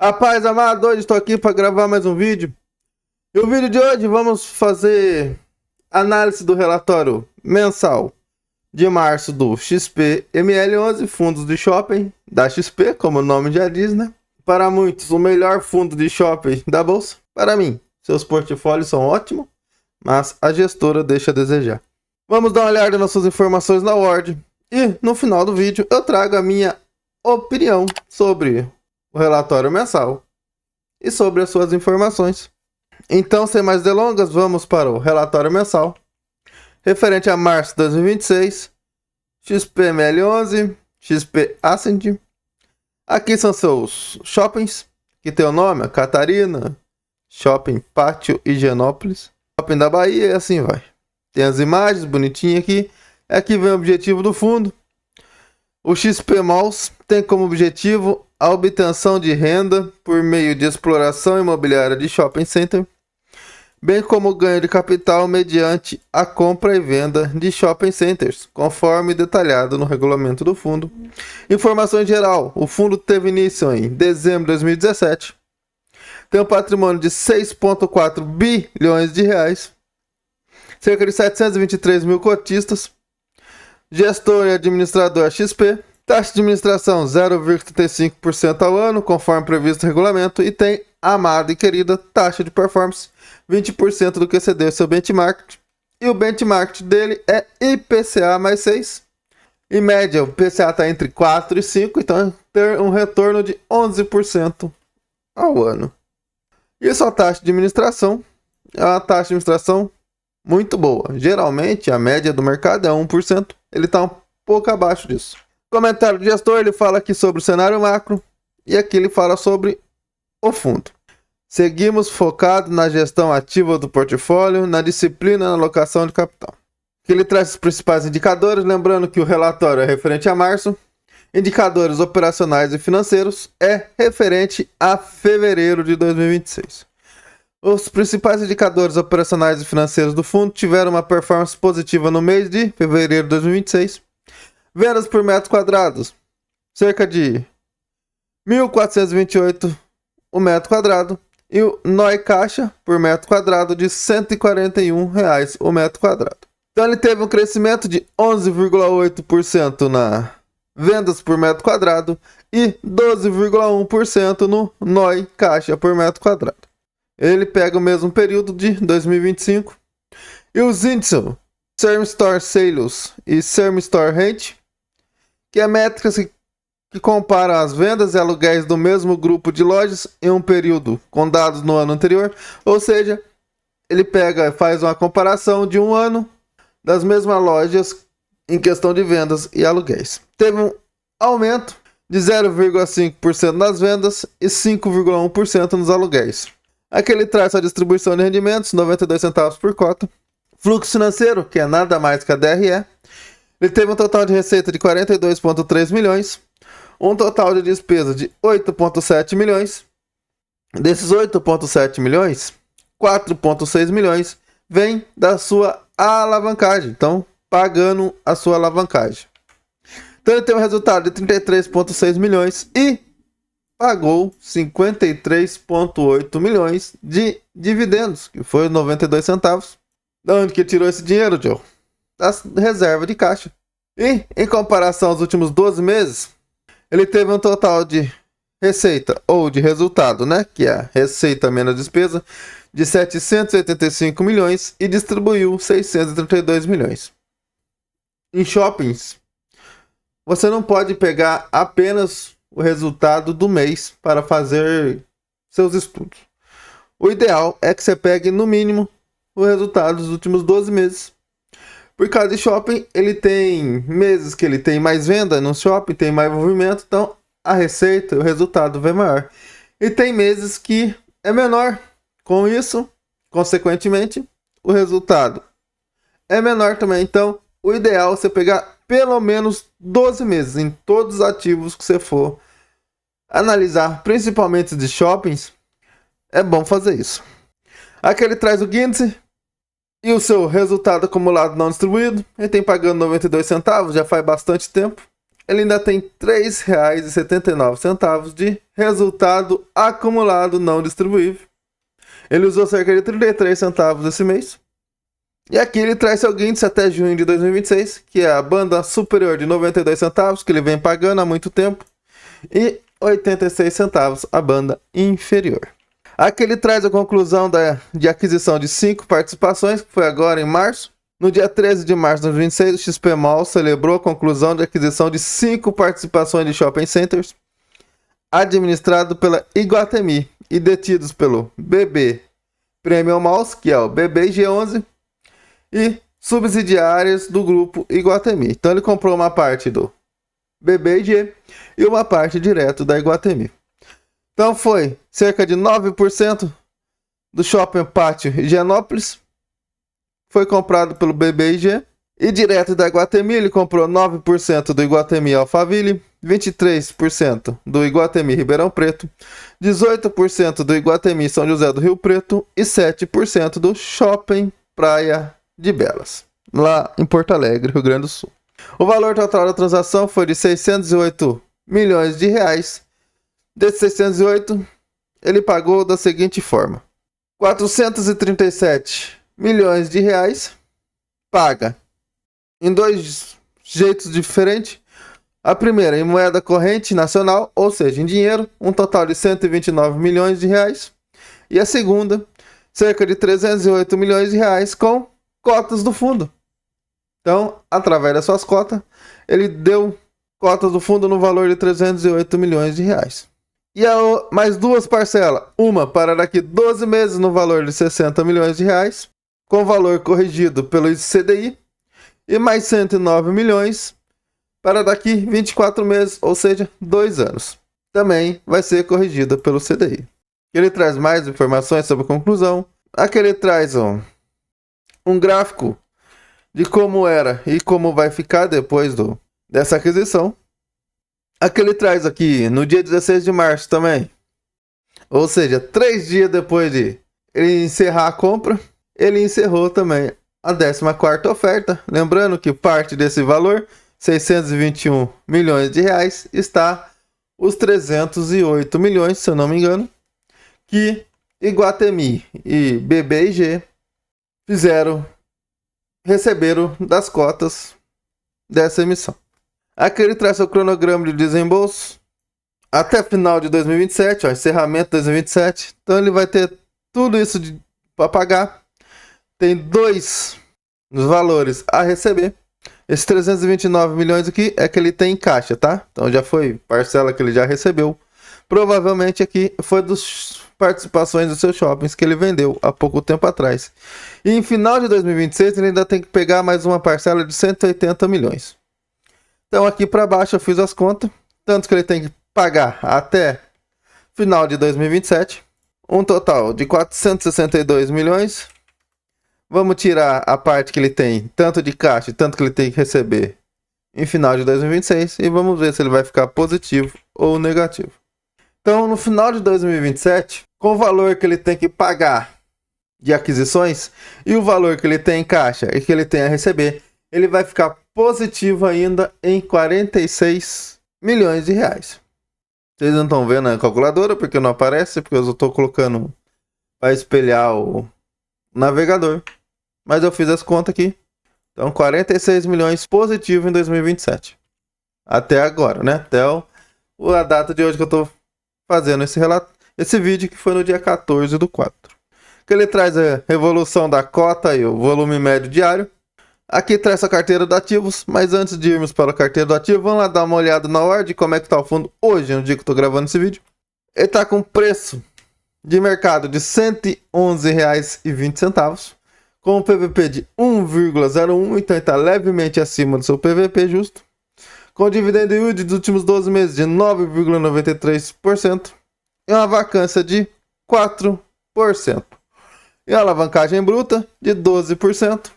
Rapaz amado, hoje estou aqui para gravar mais um vídeo. E o vídeo de hoje vamos fazer análise do relatório mensal de março do XP-ML11, fundos de shopping da XP, como o nome já diz, né? Para muitos, o melhor fundo de shopping da bolsa. Para mim, seus portfólios são ótimos, mas a gestora deixa a desejar. Vamos dar uma olhada nas suas informações na Word. E no final do vídeo eu trago a minha opinião sobre o relatório mensal e sobre as suas informações. Então, sem mais delongas, vamos para o relatório mensal referente a março de 2026, XP-ML11, XP Ascend. Aqui são seus shoppings, que tem o nome, Catarina, Shopping Pátio Higienópolis, Shopping da Bahia e assim vai. Tem as imagens bonitinhas aqui. Aqui vem o objetivo do fundo. O XP Malls tem como objetivo a obtenção de renda por meio de exploração imobiliária de shopping center, bem como o ganho de capital mediante a compra e venda de shopping centers, conforme detalhado no regulamento do fundo. Informação em geral: o fundo teve início em dezembro de 2017, tem um patrimônio de 6,4 bilhões de reais, cerca de 723 mil cotistas, gestor e administrador XP, taxa de administração 0,35% ao ano, conforme previsto no regulamento, e tem amada e querida taxa de performance 20% do que excedeu seu benchmark, e o benchmark dele é IPCA mais 6. Em média, o IPCA está entre 4 e 5, então ter um retorno de 11% ao ano. E sua taxa de administração é uma taxa de administração muito boa. Geralmente, a média do mercado é 1%. Ele está um pouco abaixo disso. Comentário do gestor, ele fala aqui sobre o cenário macro. E aqui ele fala sobre o fundo. Seguimos focados na gestão ativa do portfólio, na disciplina na alocação de capital. Aqui ele traz os principais indicadores. Lembrando que o relatório é referente a março. Indicadores operacionais e financeiros é referente a fevereiro de 2026. Os principais indicadores operacionais e financeiros do fundo tiveram uma performance positiva no mês de fevereiro de 2026. Vendas por metros quadrados, cerca de 1.428 o metro quadrado. E o NOI caixa por metro quadrado de R$ 141 o metro quadrado. Então ele teve um crescimento de 11,8% na vendas por metro quadrado e 12,1% no NOI caixa por metro quadrado. Ele pega o mesmo período de 2025. E os índices Same Store Sales e Same Store Rent, que é métricas que comparam as vendas e aluguéis do mesmo grupo de lojas em um período com dados no ano anterior. Ou seja, ele faz uma comparação de um ano das mesmas lojas em questão de vendas e aluguéis. Teve um aumento de 0,5% nas vendas e 5,1% nos aluguéis. Aqui ele traz a distribuição de rendimentos, 92 centavos por cota. Fluxo financeiro, que é nada mais que a DRE. Ele teve um total de receita de 42,3 milhões. Um total de despesa de 8,7 milhões. Desses 8,7 milhões, 4,6 milhões vem da sua alavancagem. Então, pagando a sua alavancagem. Então ele tem um resultado de 33,6 milhões e pagou 53,8 milhões de dividendos, que foi 92 centavos. Da onde que tirou esse dinheiro, Joe? Da reserva de caixa. E, em comparação aos últimos 12 meses, ele teve um total de receita, ou de resultado, né? Que é a receita menos despesa, de 785 milhões e distribuiu 632 milhões. Em shoppings, você não pode pegar apenas o resultado do mês para fazer seus estudos. O ideal é que você pegue no mínimo o resultado dos últimos 12 meses. Por causa de shopping, ele tem meses que ele tem mais venda no shopping, tem mais movimento, então a receita, o resultado vem maior. E tem meses que é menor. Com isso, consequentemente, o resultado é menor também. Então, o ideal é você pegar pelo menos 12 meses em todos os ativos que você for analisar, principalmente de shoppings. É bom fazer isso. Aqui ele traz o índice e o seu resultado acumulado não distribuído. Ele tem pagando 92 centavos, já faz bastante tempo. ele ainda tem R$ 3,79 de resultado acumulado não distribuível. Ele usou cerca de 33 centavos esse mês. E aqui ele traz seu guindaste até junho de 2026, que é a banda superior de 92 centavos, que ele vem pagando há muito tempo, e 86 centavos a banda inferior. Aqui ele traz a conclusão de aquisição de 5 participações, que foi agora em março. No dia 13 de março de 2026, o XP Mall celebrou a conclusão de aquisição de 5 participações de shopping centers, administrado pela Iguatemi e detidos pelo BB Premium Malls, que é o BBG11, e subsidiárias do grupo Iguatemi. Então ele comprou uma parte do BBG e uma parte direto da Iguatemi. Então foi cerca de 9% do Shopping Pátio Higienópolis foi comprado pelo BBG, e direto da Iguatemi ele comprou 9% do Iguatemi Alphaville, 23% do Iguatemi Ribeirão Preto, 18% do Iguatemi São José do Rio Preto e 7% do Shopping Praia de Belas, lá em Porto Alegre, Rio Grande do Sul. O valor total da transação foi de 608 milhões de reais. Desses 608, ele pagou da seguinte forma: 437 milhões de reais paga em 2 jeitos diferentes. A primeira em moeda corrente nacional, ou seja, em dinheiro, um total de 129 milhões de reais. E a segunda, cerca de 308 milhões de reais com cotas do fundo. Então, através das suas cotas, ele deu cotas do fundo no valor de 308 milhões de reais. E mais 2 parcelas, uma para daqui 12 meses no valor de 60 milhões de reais, com valor corrigido pelo CDI, e mais 109 milhões para daqui 24 meses, ou seja, 2 anos. Também vai ser corrigida pelo CDI. Ele traz mais informações sobre a conclusão. Aqui ele traz um gráfico de como era e como vai ficar depois dessa aquisição. Aqui ele traz aqui no dia 16 de março também, ou seja, 3 dias depois de ele encerrar a compra, ele encerrou também a 14ª oferta. Lembrando que parte desse valor, 621 milhões de reais, está os 308 milhões, se eu não me engano, que Iguatemi e BBG receberam das cotas dessa emissão. Aqui ele traz o cronograma de desembolso até final de 2027, encerramento de 2027. Então ele vai ter tudo isso para pagar. Tem 2 valores a receber. Esses 329 milhões aqui é que ele tem em caixa, tá? Então já foi parcela que ele já recebeu. Provavelmente aqui foi das participações dos seus shoppings que ele vendeu há pouco tempo atrás. E em final de 2026 ele ainda tem que pegar mais uma parcela de 180 milhões. Então aqui para baixo eu fiz as contas. Tanto que ele tem que pagar até final de 2027. Um total de 462 milhões. Vamos tirar a parte que ele tem, tanto de caixa, tanto que ele tem que receber em final de 2026. E vamos ver se ele vai ficar positivo ou negativo. Então, no final de 2027, com o valor que ele tem que pagar de aquisições e o valor que ele tem em caixa e que ele tem a receber, ele vai ficar positivo ainda em 46 milhões de reais. Vocês não estão vendo a calculadora porque não aparece, porque eu estou colocando para espelhar o navegador. Mas eu fiz as contas aqui. Então, 46 milhões positivo em 2027. Até agora, né? Até a data de hoje que eu estou fazendo esse vídeo, que foi no dia 14/4. Que ele traz a evolução da cota e o volume médio diário. Aqui traz a carteira de ativos, mas antes de irmos para a carteira do ativo, vamos lá dar uma olhada na ordem de como é que está o fundo hoje, no dia que eu estou gravando esse vídeo. Ele está com preço de mercado de R$ 111,20, com um PVP de 1,01, então ele está levemente acima do seu PVP justo, com dividend yield dos últimos 12 meses de 9,93% e uma vacância de 4%. E a alavancagem bruta de 12%.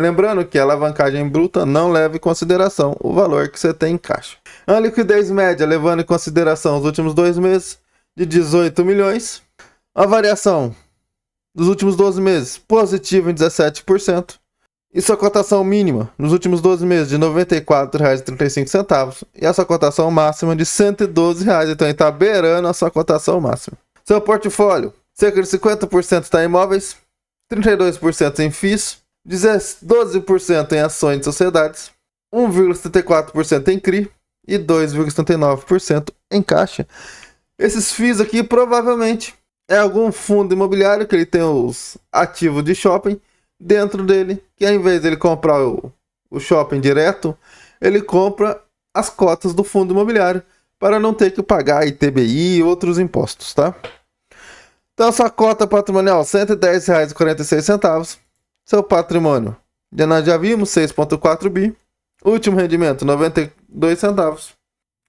Lembrando que a alavancagem bruta não leva em consideração o valor que você tem em caixa. A liquidez média, levando em consideração os últimos 2 meses, de 18 milhões. A variação dos últimos 12 meses, positiva em 17%. e sua cotação mínima nos últimos 12 meses de R$ 94,35 e a sua cotação máxima de R$ 112,00. Então ele está beirando a sua cotação máxima. Seu portfólio, cerca de 50% está em imóveis, 32% em FIIs, 12% em ações de sociedades, 1,74% em CRI e 2,79% em caixa. Esses FIIs aqui provavelmente é algum fundo imobiliário que ele tem os ativos de shopping dentro dele, que ao invés de ele comprar o shopping direto, ele compra as cotas do fundo imobiliário para não ter que pagar ITBI e outros impostos, tá? Então, sua cota patrimonial, R$ 110,46. Seu patrimônio, nós já vimos, 6,4 bi. Último rendimento, 92 centavos.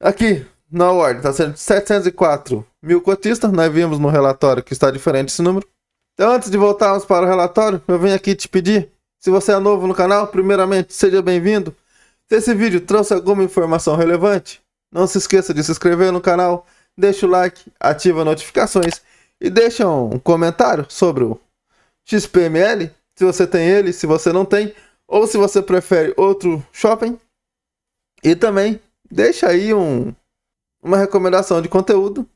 Aqui, na ordem, está sendo 704 mil cotistas. Nós vimos no relatório que está diferente esse número. Então, antes de voltarmos para o relatório, eu venho aqui te pedir, se você é novo no canal, primeiramente, seja bem-vindo. Se esse vídeo trouxe alguma informação relevante, não se esqueça de se inscrever no canal, deixa o like, ativa as notificações e deixa um comentário sobre o XPML, se você tem ele, se você não tem, ou se você prefere outro shopping. E também deixa aí uma recomendação de conteúdo.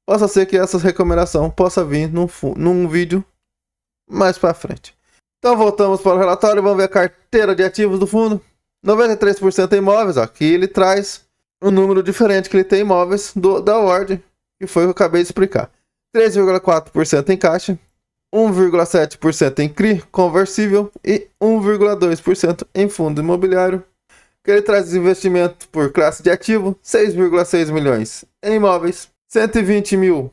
Possa ser que essa recomendação possa vir num vídeo mais para frente. Então voltamos para o relatório, vamos ver a carteira de ativos do fundo. 93% em imóveis, ó. Aqui ele traz um número diferente que ele tem imóveis da ordem, que foi o que eu acabei de explicar. 3,4% em caixa, 1,7% em CRI conversível e 1,2% em fundo imobiliário. Que ele traz investimento por classe de ativo, 6,6 milhões em imóveis, 120 mil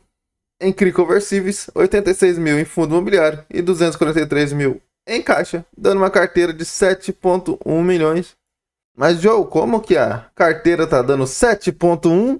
em CRI conversíveis, 86 mil em fundo imobiliário e 243 mil em caixa, dando uma carteira de 7,1 milhões. Mas, Joe, como que a carteira está dando 7,1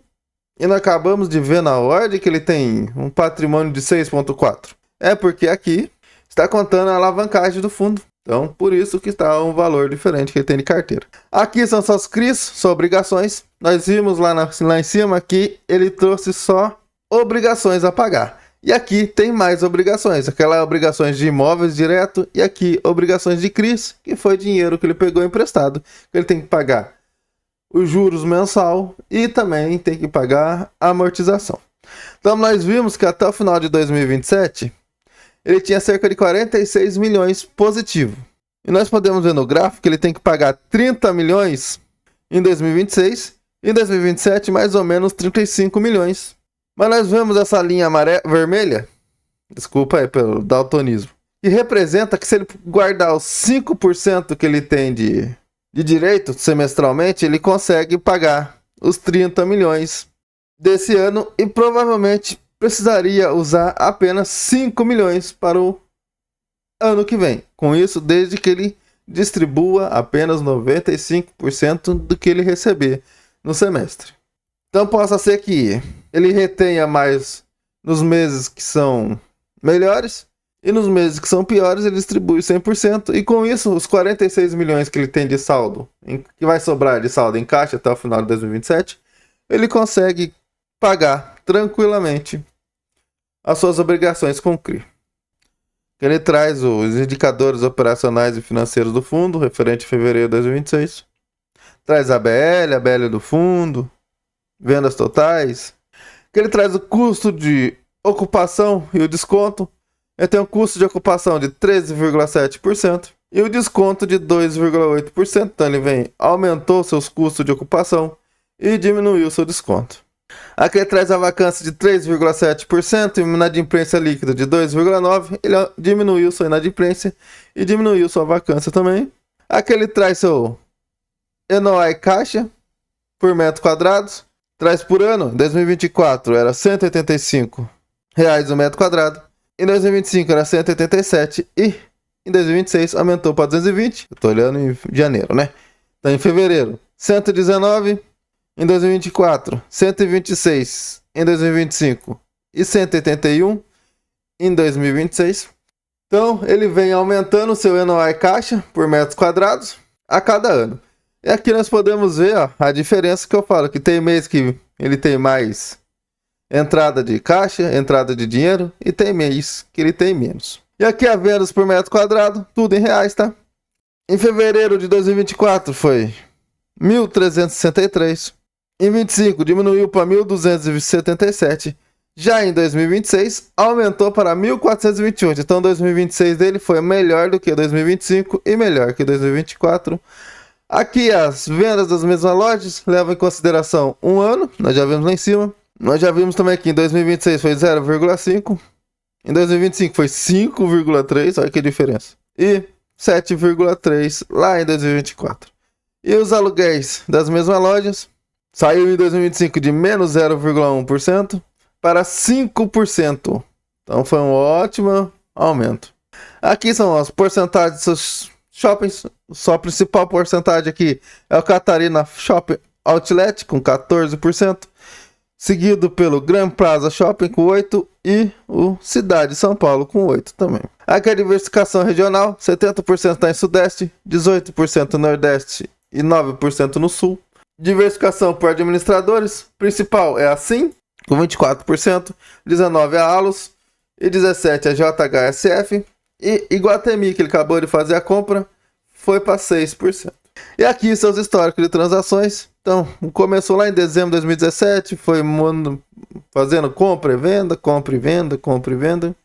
e nós acabamos de ver na ordem que ele tem um patrimônio de 6,4? É porque aqui está contando a alavancagem do fundo. Então, por isso que está um valor diferente que ele tem de carteira. Aqui são suas CRIs, suas obrigações. Nós vimos lá em cima que ele trouxe só obrigações a pagar. E aqui tem mais obrigações. Aquelas obrigações de imóveis direto. E aqui obrigações de CRIs, que foi dinheiro que ele pegou emprestado. Que ele tem que pagar os juros mensal e também tem que pagar a amortização. Então, nós vimos que até o final de 2027... ele tinha cerca de 46 milhões positivo. E nós podemos ver no gráfico que ele tem que pagar 30 milhões em 2026. Em 2027, mais ou menos 35 milhões. Mas nós vemos essa linha vermelha, desculpa aí pelo daltonismo, que representa que se ele guardar os 5% que ele tem de direito semestralmente, ele consegue pagar os 30 milhões desse ano e provavelmente precisaria usar apenas 5 milhões para o ano que vem. Com isso, desde que ele distribua apenas 95% do que ele receber no semestre. Então, possa ser que ele retenha mais nos meses que são melhores e nos meses que são piores ele distribui 100%. E com isso, os 46 milhões que ele tem de saldo, que vai sobrar de saldo em caixa até o final de 2027, ele consegue pagar tranquilamente as suas obrigações com o CRI. Ele traz os indicadores operacionais e financeiros do fundo, referente a fevereiro de 2026. Traz a ABL do fundo, vendas totais. Ele traz o custo de ocupação e o desconto. Ele tem um custo de ocupação de 13,7% e o desconto de 2,8%. Então ele aumentou seus custos de ocupação e diminuiu seu desconto. Aqui ele traz a vacância de 3,7% e inadimplência líquida de 2,9%. Ele diminuiu sua inadimplência e diminuiu sua vacância também. Aqui ele traz seu NOI caixa por metro quadrado. Traz por ano, em 2024 era R$ 185 o metro quadrado. Em 2025 era 187 e em 2026 aumentou para 220. Eu tô olhando em janeiro, né? Então em fevereiro, 119. Em 2024, 126 em 2025 e 181 em 2026. Então, ele vem aumentando o seu NOI caixa por metros quadrados a cada ano. E aqui nós podemos ver a diferença que eu falo, que tem mês que ele tem mais entrada de caixa, entrada de dinheiro, e tem mês que ele tem menos. E aqui a vendas por metro quadrado, tudo em reais, tá? Em fevereiro de 2024 foi 1.363. Em 25 diminuiu para 1.277. Já em 2026 aumentou para 1.428. Então 2026 dele foi melhor do que 2025 e melhor que 2024. Aqui as vendas das mesmas lojas levam em consideração um ano, nós já vimos lá em cima. Nós já vimos também que em 2026 foi 0,5. Em 2025 foi 5,3, olha que diferença. E 7,3 lá em 2024. E os aluguéis das mesmas lojas saiu em 2025 de menos 0,1% para 5%. Então foi um ótimo aumento. Aqui são as porcentagens dos seus shoppings. Só a principal porcentagem aqui é o Catarina Shopping Outlet com 14%. Seguido pelo Grand Plaza Shopping com 8% e o Cidade São Paulo com 8% também. Aqui a diversificação regional, 70% está em Sudeste, 18% no Nordeste e 9% no Sul. Diversificação por administradores, principal é a Sim, com 24%, 19% a Allos e 17% a JHSF. E Iguatemi, que ele acabou de fazer a compra, foi para 6%. E aqui seus históricos de transações. Então, começou lá em dezembro de 2017, foi fazendo compra e venda, compra e venda, compra e venda,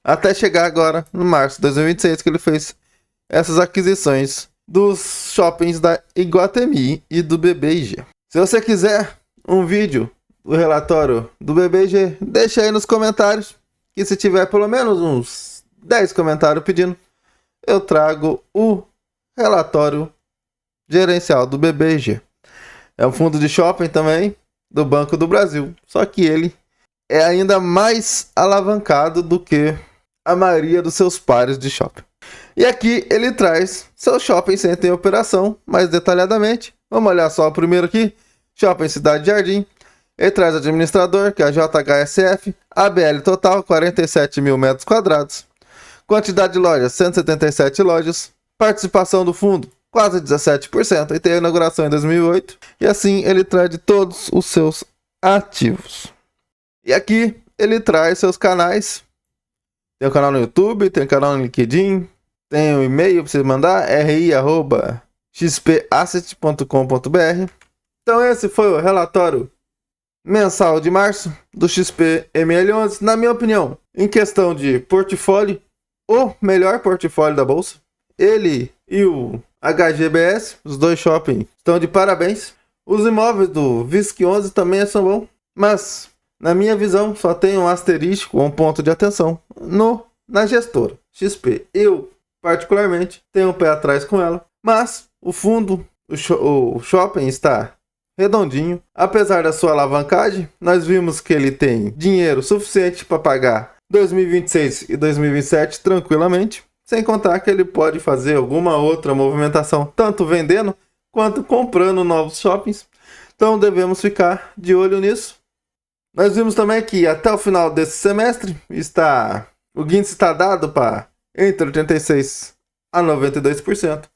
até chegar agora, no março de 2026, que ele fez essas aquisições dos shoppings da Iguatemi e do BBIG. Se você quiser um vídeo do relatório do BBIG, deixa aí nos comentários, que se tiver pelo menos uns 10 comentários pedindo, eu trago o relatório gerencial do BBIG. É um fundo de shopping também do Banco do Brasil, só que ele é ainda mais alavancado do que a maioria dos seus pares de shopping. E aqui ele traz seu shopping center em operação mais detalhadamente. Vamos olhar só o primeiro aqui, Shopping Cidade Jardim. Ele traz administrador, que é a JHSF, ABL total 47 mil metros quadrados, quantidade de lojas 177 lojas, participação do fundo quase 17%, e tem a inauguração em 2008, e assim ele traz de todos os seus ativos. E aqui ele traz seus canais, tem o canal no YouTube, tem o canal no LinkedIn, tem o e-mail para você mandar, ri@xpasset.com.br. Então esse foi o relatório mensal de março do XP-ML11, na minha opinião, em questão de portfólio, o melhor portfólio da bolsa. Ele e o HGBS, os dois shoppings, estão de parabéns. Os imóveis do VISC11 também são bons, mas na minha visão só tem um asterisco, um ponto de atenção na gestora XP. Eu particularmente tenho um pé atrás com ela, mas o fundo, o shopping está redondinho. Apesar da sua alavancagem, nós vimos que ele tem dinheiro suficiente para pagar 2026 e 2027 tranquilamente. Sem contar que ele pode fazer alguma outra movimentação, tanto vendendo quanto comprando novos shoppings. Então devemos ficar de olho nisso. Nós vimos também que até o final desse semestre o índice está dado para entre 86% a 92%.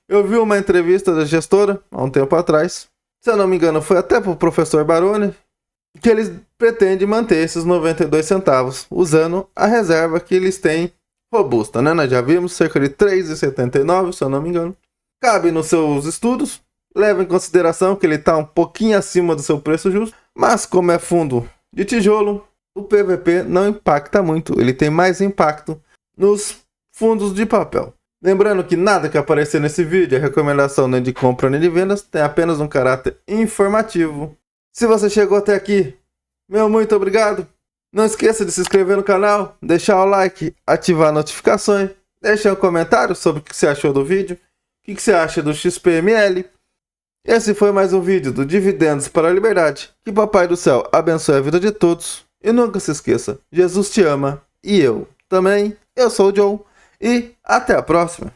Eu vi uma entrevista da gestora há um tempo atrás, se eu não me engano foi até para o professor Baroni, que eles pretendem manter esses 92 centavos, usando a reserva que eles têm robusta, né? Nós já vimos cerca de 3,79, se eu não me engano. Cabe nos seus estudos, leva em consideração que ele está um pouquinho acima do seu preço justo, mas como é fundo de tijolo, o PVP não impacta muito, ele tem mais impacto nos fundos de papel. Lembrando que nada que aparecer nesse vídeo é recomendação nem de compra nem de vendas, tem apenas um caráter informativo. Se você chegou até aqui, meu muito obrigado. Não esqueça de se inscrever no canal, deixar o like, ativar notificações, deixar um comentário sobre o que você achou do vídeo, o que você acha do XPML. Esse foi mais um vídeo do Dividendos para a Liberdade. Que Papai do Céu abençoe a vida de todos. E nunca se esqueça, Jesus te ama e eu também. Eu sou o John e até a próxima.